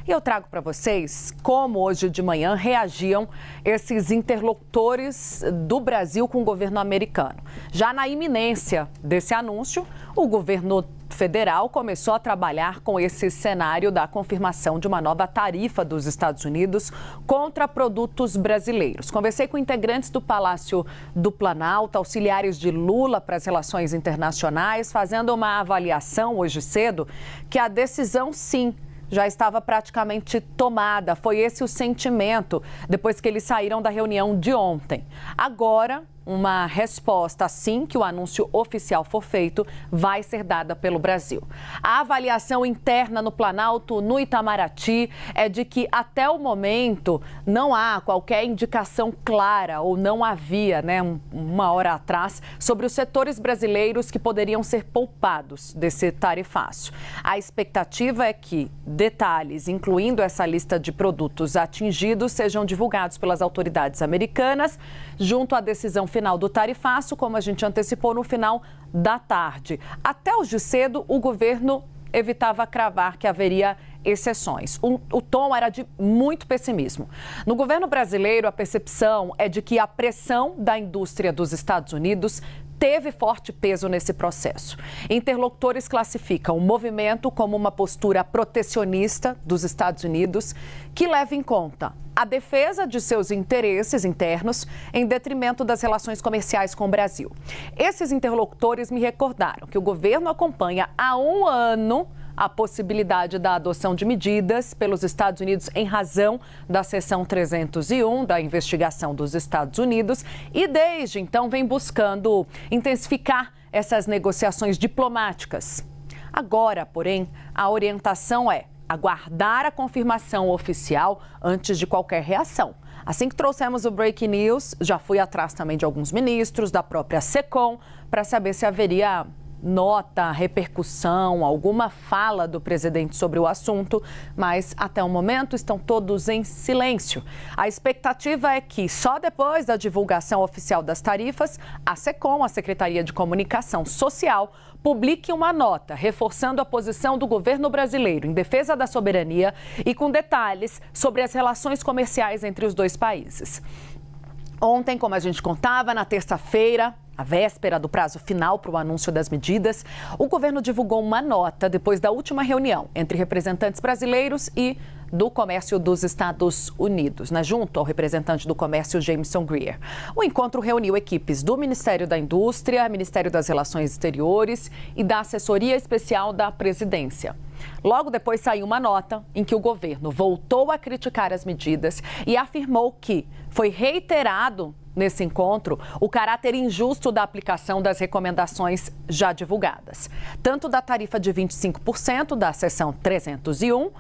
E eu trago para vocês como hoje de manhã reagiam esses interlocutores do Brasil com o governo americano. Já na iminência desse anúncio, o governo federal começou a trabalhar com esse cenário da confirmação de uma nova tarifa dos Estados Unidos contra produtos brasileiros. Conversei com integrantes do Palácio do Planalto, auxiliares de Lula para as relações internacionais, fazendo uma avaliação hoje cedo que a decisão, sim, já estava praticamente tomada. Foi esse o sentimento depois que eles saíram da reunião de ontem. Agora, uma resposta, assim que o anúncio oficial for feito, vai ser dada pelo Brasil. A avaliação interna no Planalto, no Itamaraty, é de que até o momento não há qualquer indicação clara, ou não havia, uma hora atrás, sobre os setores brasileiros que poderiam ser poupados desse tarifaço. A expectativa é que detalhes, incluindo essa lista de produtos atingidos, sejam divulgados pelas autoridades americanas, junto à decisão final do tarifaço, como a gente antecipou, no final da tarde. Até hoje cedo, o governo evitava cravar que haveria exceções. O tom era de muito pessimismo. No governo brasileiro, a percepção é de que a pressão da indústria dos Estados Unidos teve forte peso nesse processo. Interlocutores classificam o movimento como uma postura protecionista dos Estados Unidos que leva em conta a defesa de seus interesses internos em detrimento das relações comerciais com o Brasil. Esses interlocutores me recordaram que o governo acompanha há um ano a possibilidade da adoção de medidas pelos Estados Unidos em razão da seção 301 da investigação dos Estados Unidos e desde então vem buscando intensificar essas negociações diplomáticas. Agora, porém, a orientação é aguardar a confirmação oficial antes de qualquer reação. Assim que trouxemos o Breaking News, já fui atrás também de alguns ministros, da própria SECOM, para saber se haveria nota, repercussão, alguma fala do presidente sobre o assunto, mas até o momento estão todos em silêncio. A expectativa é que só depois da divulgação oficial das tarifas, a SECOM, a Secretaria de Comunicação Social, publique uma nota reforçando a posição do governo brasileiro em defesa da soberania e com detalhes sobre as relações comerciais entre os dois países. Ontem, como a gente contava, na terça-feira, a véspera do prazo final para o anúncio das medidas, o governo divulgou uma nota depois da última reunião entre representantes brasileiros e do comércio dos Estados Unidos, junto ao representante do comércio, Jameson Greer. O encontro reuniu equipes do Ministério da Indústria, Ministério das Relações Exteriores e da Assessoria Especial da Presidência. Logo depois saiu uma nota em que o governo voltou a criticar as medidas e afirmou que foi reiterado nesse encontro o caráter injusto da aplicação das recomendações já divulgadas, tanto da tarifa de 25% da seção 301,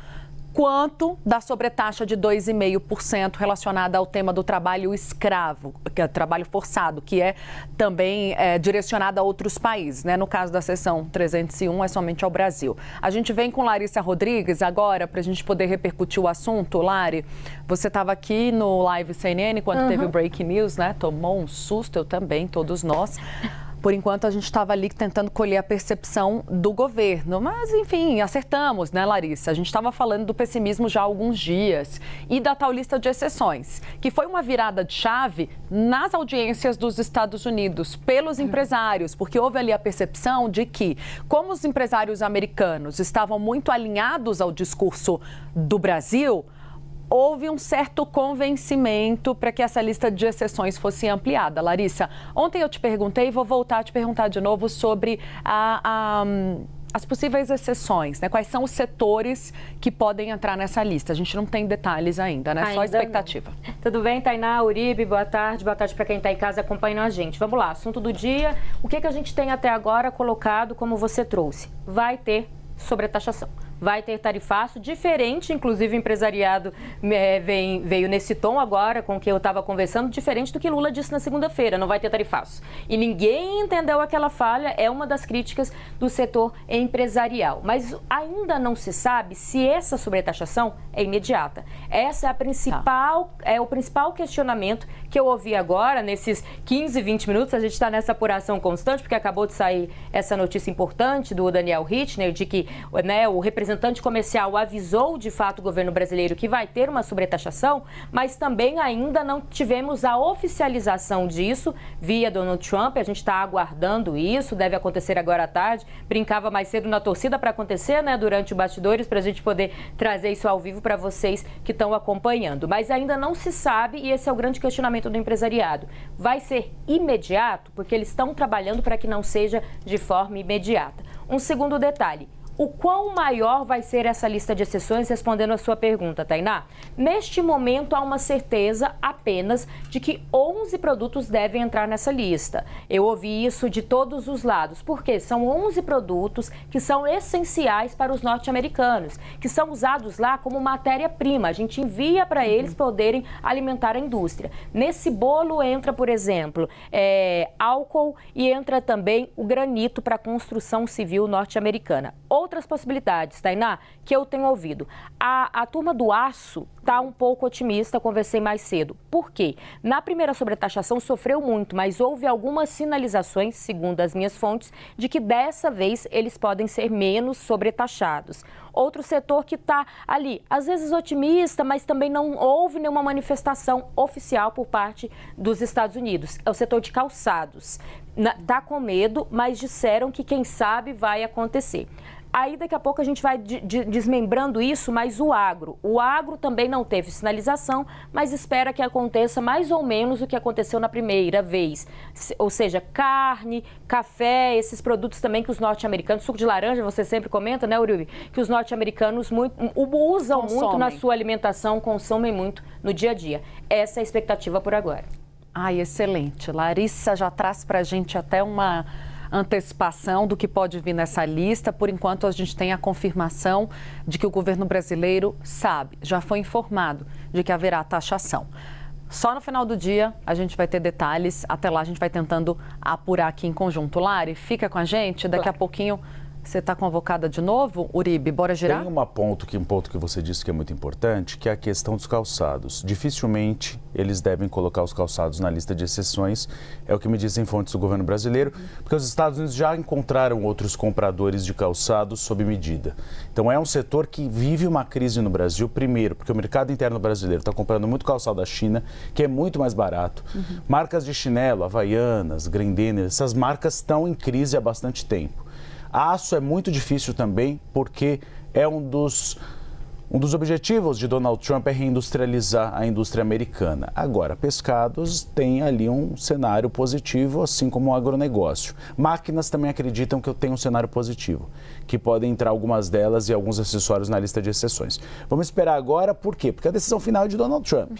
quanto da sobretaxa de 2,5% relacionada ao tema do trabalho escravo, que é trabalho forçado, que é também direcionada a outros países, No caso da seção 301, é somente ao Brasil. A gente vem com Larissa Rodrigues agora para a gente poder repercutir o assunto. Lari, você estava aqui no Live CNN quando teve o Breaking News, Tomou um susto, eu também, todos nós. Por enquanto, a gente estava ali tentando colher a percepção do governo. Mas, enfim, acertamos, Larissa? A gente estava falando do pessimismo já há alguns dias e da tal lista de exceções, que foi uma virada de chave nas audiências dos Estados Unidos pelos empresários, porque houve ali a percepção de que, como os empresários americanos estavam muito alinhados ao discurso do Brasil, houve um certo convencimento para que essa lista de exceções fosse ampliada. Larissa, ontem eu te perguntei e vou voltar a te perguntar de novo sobre as possíveis exceções, Quais são os setores que podem entrar nessa lista? A gente não tem detalhes ainda, Só expectativa. Não. Tudo bem, Tainá, Uribe, boa tarde para quem está em casa acompanhando a gente. Vamos lá, assunto do dia, o que a gente tem até agora colocado como você trouxe? Vai ter sobretaxação. Vai ter tarifaço diferente, inclusive o empresariado veio nesse tom agora com o que eu estava conversando, diferente do que Lula disse na segunda-feira, não vai ter tarifaço. E ninguém entendeu aquela falha, é uma das críticas do setor empresarial. Mas ainda não se sabe se essa sobretaxação é imediata. Essa é o principal questionamento que eu ouvi agora, nesses 15, 20 minutos, a gente está nessa apuração constante, porque acabou de sair essa notícia importante do Daniel Richtner, de que o representante representante comercial avisou de fato o governo brasileiro que vai ter uma sobretaxação, mas também ainda não tivemos a oficialização disso via Donald Trump. A gente está aguardando isso, deve acontecer agora à tarde. Brincava mais cedo na torcida para acontecer, né, durante o bastidores, para a gente poder trazer isso ao vivo para vocês que estão acompanhando. Mas ainda não se sabe, e esse é o grande questionamento do empresariado. Vai ser imediato? Porque eles estão trabalhando para que não seja de forma imediata. Um segundo detalhe. O quão maior vai ser essa lista de exceções, respondendo a sua pergunta, Tainá? Neste momento, há uma certeza apenas de que 11 produtos devem entrar nessa lista. Eu ouvi isso de todos os lados, porque são 11 produtos que são essenciais para os norte-americanos, que são usados lá como matéria-prima. A gente envia para eles poderem alimentar a indústria. Nesse bolo entra, por exemplo, álcool e entra também o granito para a construção civil norte-americana. Outras possibilidades, Tainá, que eu tenho ouvido. A turma do aço está um pouco otimista, conversei mais cedo. Por quê? Na primeira sobretaxação sofreu muito, mas houve algumas sinalizações, segundo as minhas fontes, de que dessa vez eles podem ser menos sobretaxados. Outro setor que está ali, às vezes otimista, mas também não houve nenhuma manifestação oficial por parte dos Estados Unidos. É o setor de calçados. Está com medo, mas disseram que quem sabe vai acontecer. Aí daqui a pouco a gente vai desmembrando isso, mas o agro também não teve sinalização, mas espera que aconteça mais ou menos o que aconteceu na primeira vez. Ou seja, carne, café, esses produtos também que os norte-americanos, suco de laranja, você sempre comenta, né, Uribe? Que os norte-americanos usam muito na sua alimentação, consomem muito no dia a dia. Essa é a expectativa por agora. Ai, excelente. Larissa já traz para a gente até uma antecipação do que pode vir nessa lista. Por enquanto, a gente tem a confirmação de que o governo brasileiro sabe, já foi informado de que haverá taxação. Só no final do dia a gente vai ter detalhes. Até lá a gente vai tentando apurar aqui em conjunto. Lari, fica com a gente. Daqui a pouquinho você está convocada de novo. Uribe, bora girar? Tem um ponto que você disse que é muito importante, que é a questão dos calçados. Dificilmente eles devem colocar os calçados na lista de exceções, é o que me dizem fontes do governo brasileiro, porque os Estados Unidos já encontraram outros compradores de calçados sob medida. Então é um setor que vive uma crise no Brasil, primeiro, porque o mercado interno brasileiro está comprando muito calçado da China, que é muito mais barato. Marcas de chinelo, Havaianas, Grendene, essas marcas estão em crise há bastante tempo. Aço é muito difícil também, porque é um dos objetivos de Donald Trump é reindustrializar a indústria americana. Agora, pescados tem ali um cenário positivo, assim como o agronegócio. Máquinas também acreditam que eu tenho um cenário positivo, que podem entrar algumas delas e alguns acessórios na lista de exceções. Vamos esperar agora, por quê? Porque a decisão final é de Donald Trump.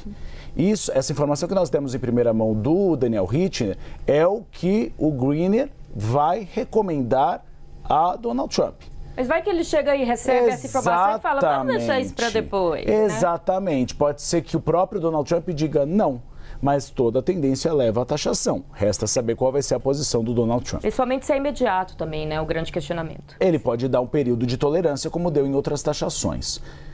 Essa informação que nós temos em primeira mão do Daniel Richtner é o que o Greener vai recomendar a Donald Trump. Mas vai que ele chega e recebe essa informação e fala, vamos deixar isso para depois. Exatamente. Né? Pode ser que o próprio Donald Trump diga não, mas toda a tendência leva à taxação. Resta saber qual vai ser a posição do Donald Trump. Principalmente se é imediato também, né? O grande questionamento. Ele pode dar um período de tolerância, como deu em outras taxações.